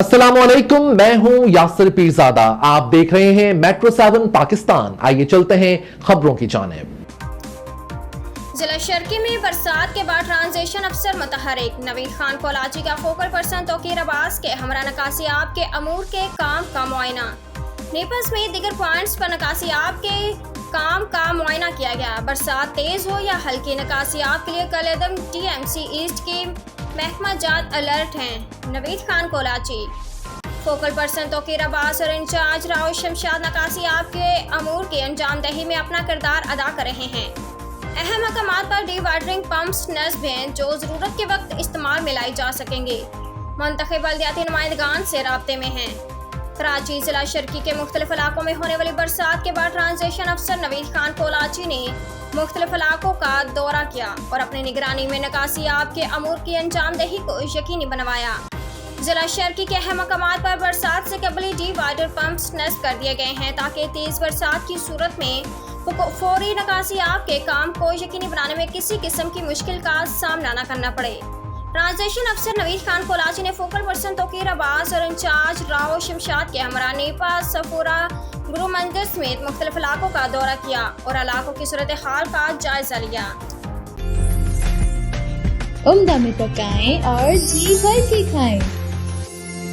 अस्सलाम वालेकुम, मैं हूं यासिर पीरजादा। आप देख रहे हैं मेट्रो 7 पाकिस्तान। आइए चलते हैं खबरों की जानिब। जिला शर्की में बरसात के बाद ट्रांजिशन अफसर मुतहरिक। नवीद खान कोलाची का फोकल पर्सन तौकीर अब्बास के हमरा नकासियाब के अमूर के काम का मुआयना। नेपल्स में दीगर पॉइंट्स पर नकासियाब के काम का मुआयना किया गया। बरसात तेज हो या हल्की, नकासियाब के लिए कलेदम TMC ईस्ट की महकमा जात अलर्ट हैं। नवीद खान कोलाची फोकल पर्सन तौकीर अब्बास और इंचार्ज राव शमशाद नकासियाब के अमूर की अंजाम दही में अपना किरदार अदा कर रहे हैं। अहम मकामात पर डी वाटरिंग पम्प्स नस्ब हैं जो ज़रूरत के वक्त इस्तेमाल में लाई जा सकेंगे। मुंतखब बल्दियाती नुमाइंदगान से राब्ते में हैं। कराची जिला शर्की के मुख्तलिफ इलाकों में होने वाली बरसात के बाद ट्रांजिशन अफसर नवीद खान कोलाची ने मुख्तलिफ इलाकों का दौरा किया और अपनी निगरानी में नकासियाब के अमूर की अंजाम दही को यकीनी बनवाया। जिला शर्की के अहम मकामात पर बरसात से कबली डी वाटर पम्प्स नस्ब कर दिए गए हैं ताकि तेज बरसात की सूरत में फौरी नकासियाब के काम को यकीनी बनाने में किसी किस्म की मुश्किल का सामना न करना पड़े। ट्रांजिशन अफसर नवीद खान कोलाची ने फोकल पर्सन तौकीर अब्बास और इंचार्ज राव शमशाद के हमरा नेपा सफूरा गुरु मंदिर समेत मुख्तलिफ इलाकों का दौरा किया और इलाकों की सूरत हाल का जायजा लिया। उम्दा में पकाएं और जी भर के खाएं।